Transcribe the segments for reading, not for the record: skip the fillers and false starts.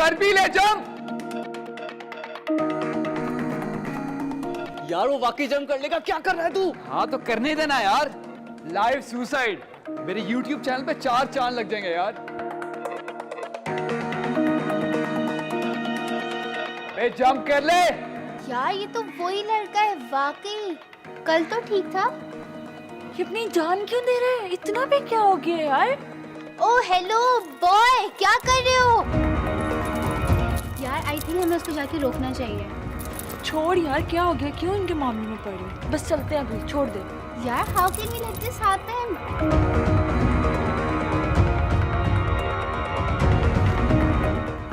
कर भी ले जंप। यार वो वाकई जंप कर लेगा, क्या कर रहा है तू? हाँ तो करने देना यार। लाइव सुसाइड मेरे YouTube चैनल पे 4 चांद लग जाएंगे यार। बे जंप कर ले यार ये तो वही लड़का है वाकई, कल तो ठीक था। ये अपनी जान क्यों दे रहा है? इतना भी क्या हो गया यार? ओ हेलो बॉय, क्या कर रहे हो? यार आई थिंक हमें उसको जाके रोकना चाहिए। छोड़ यार, क्या हो गया? क्यों इनके मामले में पड़ी? बस चलते हैं अभी, छोड़ दे। यार how can we let this happen?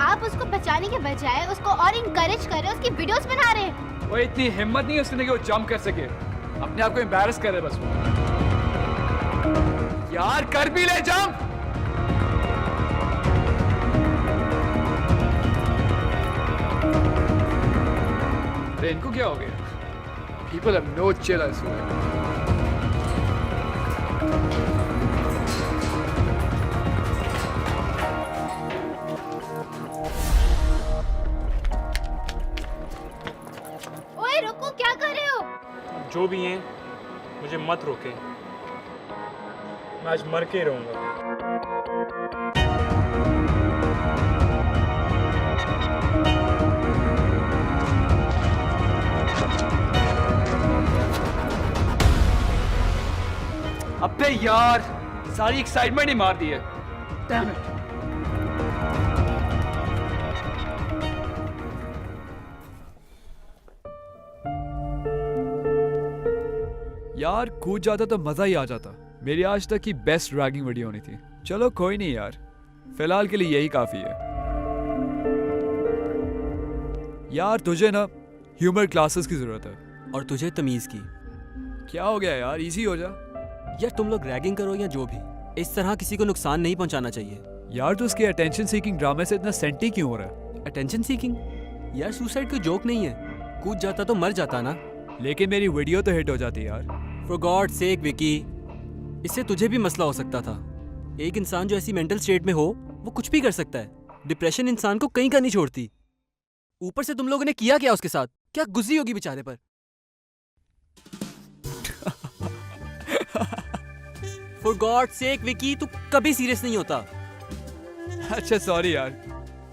आप उसको बचाने के बजाय उसको और इनकरेज कर रहे हो, उसकी वीडियोस बना रहे हैं। वो इतनी हिम्मत नहीं है उसने कि वो जंप कर सके, अपने आप को एम्बैरस कर रहे बस वो। यार कर भी ले जंप। अरे इनको क्या हो गया? People have no chill I swear. ओए रुको, क्या कर रहे हो? जो भी हैं मुझे मत रोके, मैं आज मर के ही रहूंगा। अबे यार सारी एक्साइटमेंट ही मार दी है। Damn it. यार कूद जाता तो मजा ही आ जाता। मेरी आज तक की बेस्ट रैगिंग वीडियो होनी थी। चलो कोई नहीं यार, फिलहाल के लिए यही काफी है। यार तुझे ना ह्यूमर क्लासेस की जरूरत है। और तुझे तमीज की। क्या हो गया यार, इजी हो जा। यार तुम लोग रैगिंग करो या जो भी, इस तरह किसी को नुकसान नहीं पहुंचाना चाहिए। यार तू उसके अटेंशन सीकिंग ड्रामे से इतना सेंटी क्यों हो रहा है? Attention seeking? यार सुसाइड कोई जोक नहीं है। कूद जाता तो मर जाता ना। लेकिन मेरी वीडियो तो हिट हो जाती यार। फॉर गॉड सेक विकी, इससे तुझे भी मसला हो सकता था। एक इंसान जो ऐसी मेंटल स्टेट में हो वो कुछ भी कर सकता है। डिप्रेशन इंसान को कहीं का नहीं छोड़ती। ऊपर से तुम लोगों ने किया क्या उसके साथ? क्या गुजरी होगी बेचारे पर। फॉर गॉड सेक विकी, तू कभी सीरियस नहीं होता। अच्छा सॉरी यार,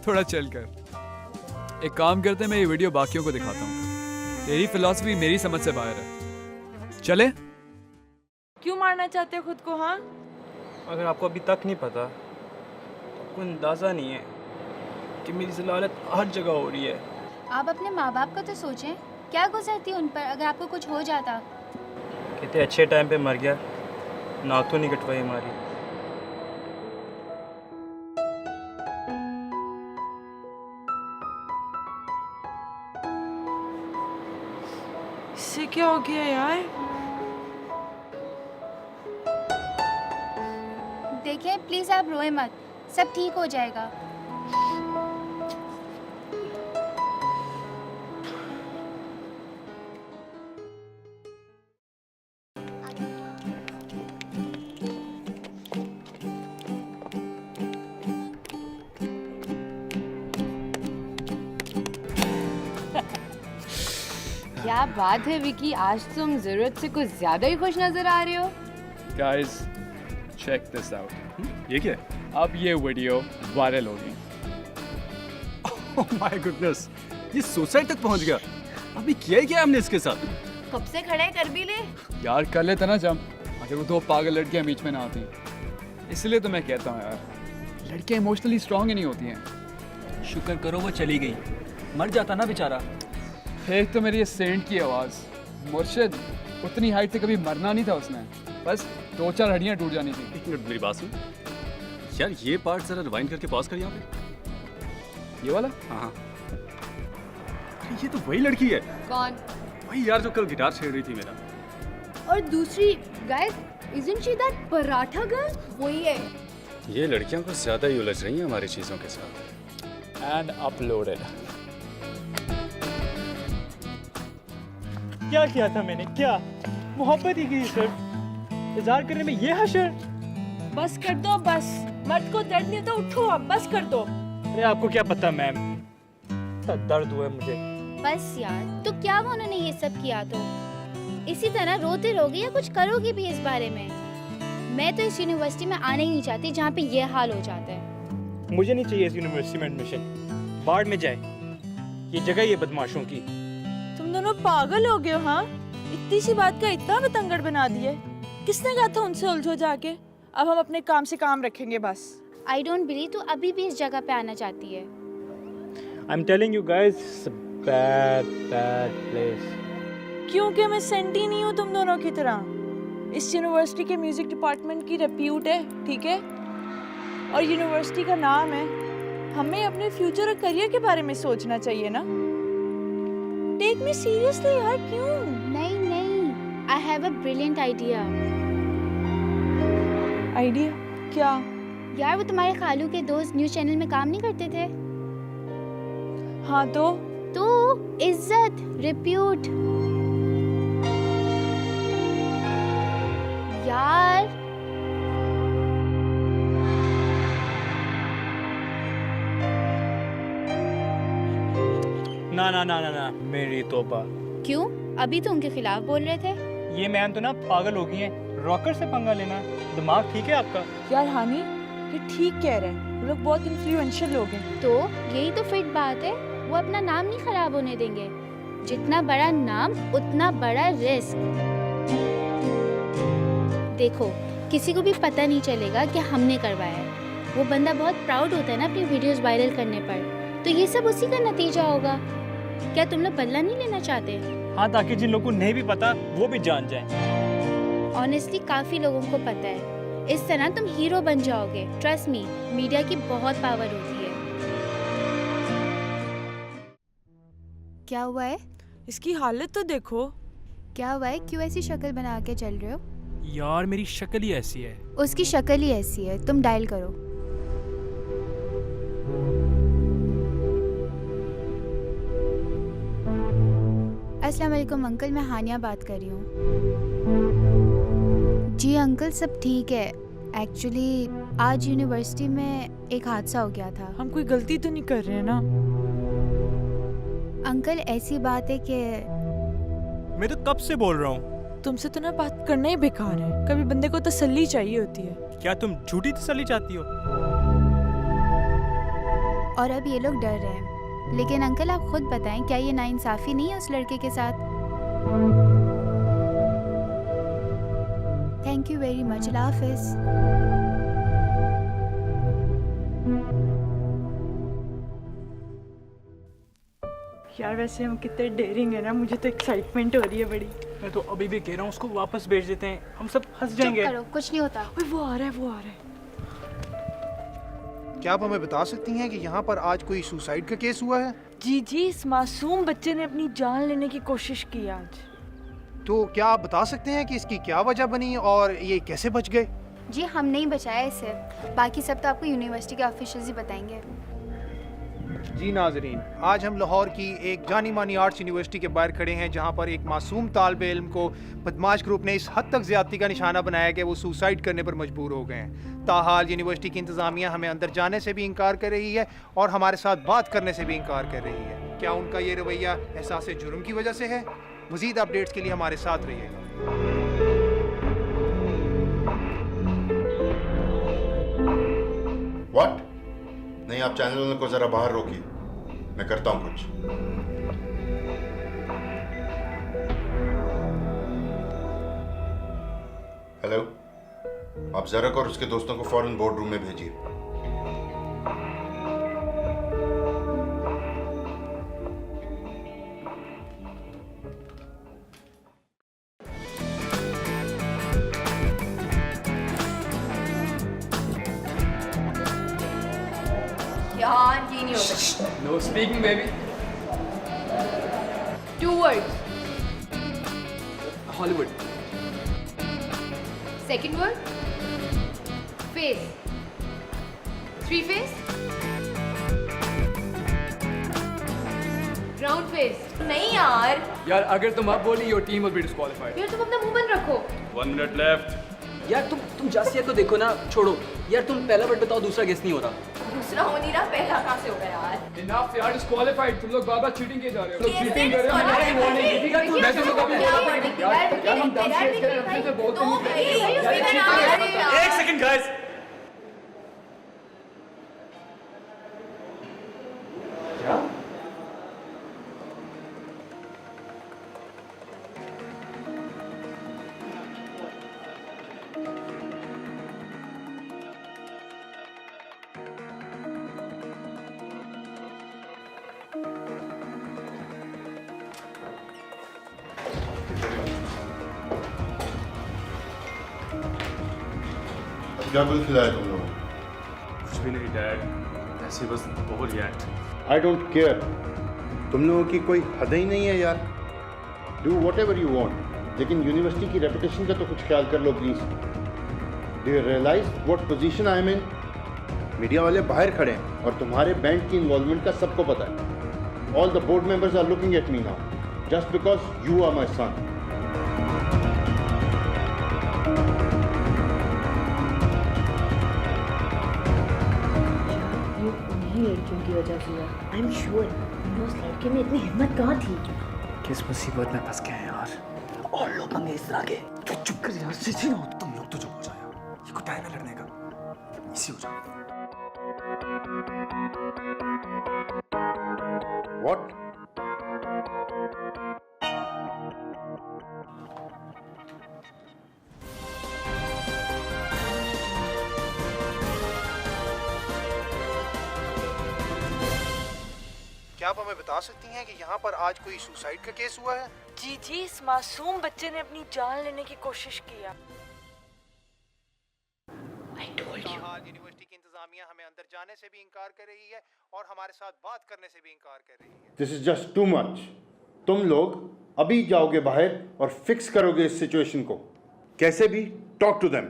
थोड़ा चल कर। एक काम करते हैं, मैं ये वीडियो बाकियों को दिखाता हूँ। तेरी फिलॉसफी मेरी समझ से बाहर है। चले? क्यों मारना चाहते हो खुद को? हाँ, अगर आपको अभी तक नहीं पता तो आपको अंदाज़ा नहीं है कि मेरी ज़लालत हर जगह हो रही है। आप अपने माँ बाप का तो सोचें, क्या गुजरती उन पर अगर आपको कुछ हो जाता। कितने अच्छे टाइम पे मर गया, नाक तो नहीं कटवाई हमारी। इससे क्या हो गया यार? देखिए प्लीज आप रोए मत, सब ठीक हो जाएगा। क्या बात है विकी, आज तुम जरूरत से कुछ ज्यादा ही खुश नजर आ रहे हो। Guys check this out. ये क्या है? अब ये वीडियो वायरल होगी। ओह माय गुडनेस, ये सुसाइड तक पहुंच गया। अभी किया ही क्या हमने इसके साथ? कब से खड़े कर भी ले। यार कर लेते ना जंप, अगर वो दो पागल लड़कियां बीच में ना आती। इसलिए तो मैं कहता हूँ यार, लड़कियां इमोशनली स्ट्रांग ही नहीं होती हैं। शुक्र करो वो चली गई, मर जाता ना बेचारा। एक तो मेरी ये सेंट की आवाज़, मुर्शिद उतनी हाइट से कभी मरना नहीं था उसने, बस 2-4 हड्डियाँ टूट जानी थी। एक मिनट मेरी बात सुन यार, ये पार्ट जरा रिवाइंड करके पॉज कर यहाँ पे। ये वाला? हाँ ये तो वही लड़की है। कौन? वही यार जो कल गिटार छेड़ रही थी मेरा। और दूसरी guys, isn't she that paratha girl? वही है। ये लड़कियां कुछ ज्यादा ही उलझ रही हैं हमारी चीजों के साथ। And uploaded. क्या किया था मैंने? क्या मोहब्बत ही की सिर्फ, इज़हार करने में ये हशर। बस कर दो बस, मर्द को दर्द नहीं होता, उठो अब, बस कर दो। अरे आपको क्या पता मैम, दर्द हुआ है मुझे। बस यार, तो क्या वो उन्होंने ये सब किया तो इसी तरह रोते रहोगे या कुछ करोगे भी इस बारे में? मैं तो इस यूनिवर्सिटी में आने ही नहीं चाहती जहाँ पे ये हाल हो जाता है। मुझे नहीं चाहिए इस यूनिवर्सिटी में एडमिशन, बाढ़ में जाए, ये जगह ही है बदमाशों की। तुम दोनों पागल हो गए हो हाँ? इतनी सी बात का इतना बतंगड़ बना दिए। किसने कहा था उनसे उलझो जाके? अब हम अपने काम से काम रखेंगे बस। आई डोंट बिलीव तू अभी भी इस जगह पे आना चाहती है। I am telling you guys, it's a bad place. क्योंकि मैं सेंटी नहीं हूँ तुम दोनों की तरह। इस यूनिवर्सिटी के म्यूजिक डिपार्टमेंट की रेप्यूट है, ठीक है? और यूनिवर्सिटी का नाम है। हमें अपने फ्यूचर और करियर के बारे में सोचना चाहिए ना। टेक मी सीरियसली यार, क्यों? नहीं नहीं, I have a brilliant idea. Idea क्या? यार वो तुम्हारे खालू के दोस्त न्यूज चैनल में काम नहीं करते थे? हाँ तो इज्जत, रिप्यूट। यार ना ना ना ना ना, मेरी तौबा। क्यों? अभी तो उनके खिलाफ बोल रहे थे। ये मैम तो ना पागल हो गई हैं, रॉकर से पंगा लेना। दिमाग ठीक है आपका? यार हानी, ये ठीक कह रहे हैं, वो लोग बहुत इन्फ्लुएंशियल लोग हैं। तो यही तो फिट बात है, वो अपना नाम नहीं खराब होने देंगे। जितना बड़ा नाम उतना बड़ा रिस्क। देखो, किसी को भी पता नहीं चलेगा कि हमने करवाया है। वो बंदा बहुत प्राउड होता है ना अपनी वीडियोस वायरल करने पर, तो ये सब उसी का नतीजा होगा। क्या तुम लोग बदला नहीं लेना चाहते? हाँ, ताकि जिन लोगों को नहीं भी पता वो भी जान जाए। ऑनेस्टली काफी लोगों को पता है। इस तरह तुम हीरो बन जाओगे। ट्रस्ट मी, मीडिया की बहुत पावर होती है। क्या हुआ है? इसकी हालत तो देखो। क्या हुआ है? क्यों ऐसी शक्ल बना के चल रहे हो? यार मेरी शक्ल ही ऐसी है। उसकी शक्ल ही ऐसी है। तुम डायल करो। अस्सलाम वालेकुम अंकल, मैं हानिया बात कर रही हूँ। जी अंकल, सब ठीक है। एक्चुअली आज यूनिवर्सिटी में एक हादसा हो गया था। हम कोई गलती तो नहीं कर रहे हैं ना? अंकल ऐसी बात है कि मैं तो कब से बोल रहा हूँ। तुमसे तो ना बात करना ही बेकार है। कभी बंदे को तसल्ली चाहिए होती है। क्या तुम झूठी तसल्ली चाहती हो? और अब ये लोग डर रहे हैं। लेकिन अंकल आप खुद बताएं, क्या ये नाइंसाफी नहीं है उस लड़के के साथ? Thank you very much. Allah हाफिज़। यार वैसे हम कितने डेयरिंग है ना, मुझे तो एक्साइटमेंट हो रही है बड़ी। मैं तो अभी भी कह रहा हूँ उसको वापस भेज देते हैं, हम सब हंस चुप जाएंगे। करो, कुछ नहीं होता। ओए वो आ रहा है, वो आ रहा है। क्या आप हमें बता सकती हैं कि यहाँ पर आज कोई सुसाइड का केस हुआ है? जी जी, इस मासूम बच्चे ने अपनी जान लेने की कोशिश की आज। तो क्या आप बता सकते हैं कि इसकी क्या वजह बनी और ये कैसे बच गए? जी हम नहीं बचाया इसे, बाकी सब तो आपको यूनिवर्सिटी के ऑफिशियल्स ही बताएंगे। जी नाजरीन, आज हम लाहौर की एक जानी मानी आर्ट्स यूनिवर्सिटी के बाहर खड़े हैं, जहाँ पर एक मासूम तालिबे इल्म को बदमाश ग्रुप ने इस हद तक ज्यादती का निशाना बनाया कि वो सुसाइड करने पर मजबूर हो गए हैं। ताहाल यूनिवर्सिटी की इंतज़ामिया हमें अंदर जाने से भी इनकार कर रही है और हमारे साथ बात करने से भी इनकार कर रही है। क्या उनका ये रवैया एहसास जुर्म की वजह से है? मज़ीद अपडेट्स के लिए हमारे साथ रहिएगा। व्हाट? नहीं, आप चैनल को जरा बाहर रोकिए, मैं करता हूं कुछ। हेलो, आप जरक और उसके दोस्तों को फौरन बोर्ड रूम में भेजिए। यार ये नहीं हो सकता। No speaking baby. 2 words. Hollywood. Second word. Face. 3 face. Round face. नहीं यार। यार अगर तुम अब बोली your team will be disqualified. यार तुम अपना मुंह बंद रखो। 1 minute left. यार तुम जासिया को देखो ना, छोड़ो। यार तुम पहला वर्ड बताओ, दूसरा गेस नहीं हो रहा। दूसरा हो नहीं रहा, पहला कहाँ से होगा यार? इनफ यार, डिस्क्वालीफाइड। तुम लोग बार-बार चीटिंग किए जा रहे हो। कैसे चीटिंग कर रहे हो, disqualify? मैंने वार्निंग दी थी कि तू मैं तुम लोग अभी क्या बोला warning? था यार हम डांस यार, खेलते हैं से बहुत तो भाई, एक सेकंड गाइस। क्या बिल खिलाया तुम लोगों? कुछ भी नहीं डैड, ऐसे बस overreact. I don't care. तुम लोगों की कोई हद ही नहीं है यार। Do whatever you want, लेकिन यूनिवर्सिटी की रेपुटेशन का तो कुछ ख्याल कर लो please. Do you realise what position I am in? Media वाले बाहर खड़े हैं और तुम्हारे बैंड की इन्वॉल्वमेंट का सबको पता है। All the board members are looking at me now just because you are my son. ये उन्हीं लड़कियों की वजह से हुआ। आई एम श्योर उस लड़के में इतनी हिम्मत कहाँ थी। किस मुसीबत में फंस गए हैं यार। और लोग हमें इस तरह के तू चुप कर यार, सीधी ना हो। तुम लोग तो चुप हो जाओ यार, ये कोई टाइम है लड़ने का, इसी हो जाओ। व्हाट? क्या आप हमें बता सकती हैं कि यहाँ पर आज कोई सुसाइड का केस हुआ है? जी जी, इस मासूम बच्चे ने अपनी जान लेने की कोशिश की है। हाल यूनिवर्सिटी की इंतजामिया हमें अंदर जाने से भी इनकार कर रही है और हमारे साथ बात करने से भी इनकार कर रही है। This is just too much. तुम लोग अभी जाओगे बाहर और फिक्स करोगे इस सिचुएशन को कैसे भी। Talk to them.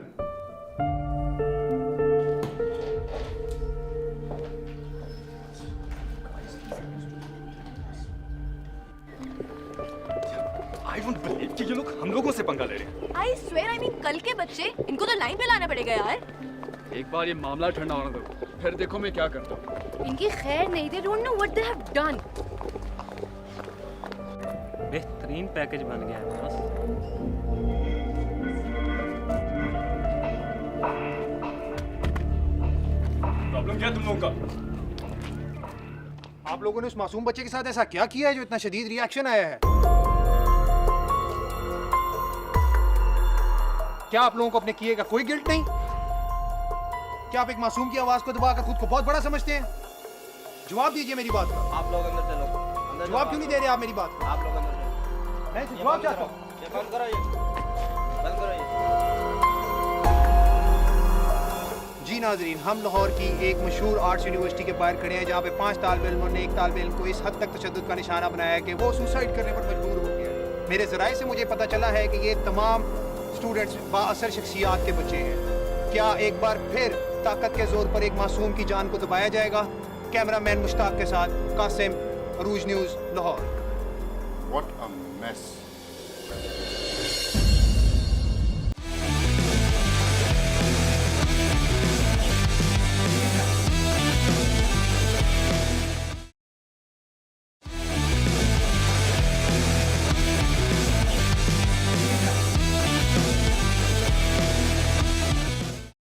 I don't believe कि ये लोग हम लोगों से पंगा ले रहे हैं। I swear, I mean, कल के बच्चे, इनको तो लाइन पे लाना पड़ेगा यार। एक बार ये मामला ठंडा होने दो, फिर देखो मैं क्या करता हूँ। इनकी खैर नहीं, they don't know what they have done. बेहतरीन पैकेज बन गया है बॉस। प्रॉब्लम क्या है तुम लोगों का? आप लोगों ने उस मासूम बच्चे के साथ ऐसा क्या किया है जो इतना शदीद रिएक्शन आया है? क्या आप लोगों को अपने किए का कोई गिल्ट नहीं? क्या आप एक मासूम की आवाज को दबाकर खुद को बहुत बड़ा समझते हैं? जवाब दीजिए मेरी बात का। आप लोग अंदर चलो। जवाब क्यों नहीं दे रहे आप मेरी बात का? आप लोग अंदर चलो। मैं तो जवाब चाहता हूँ। ये बंद करो, ये बंद करो ये। जी नाजरीन, हम लाहौर की एक मशहूर आर्ट्स यूनिवर्सिटी के बाहर खड़े हैं जहाँ पे 5 तालिब इल्मों ने एक तालिब इल्म को इस हद तक तशद्दुद का निशाना बनाया कि वो सुसाइड करने पर मजबूर हो गया। मेरे ज़राए से मुझे पता चला है कि ये तमाम स्टूडेंट्स बाअसर शख्सियात के बच्चे हैं। क्या एक बार फिर ताकत के जोर पर एक मासूम की जान को दबाया जाएगा? कैमरामैन मुश्ताक के साथ Qasim, Arooj news, Lahore. What a mess.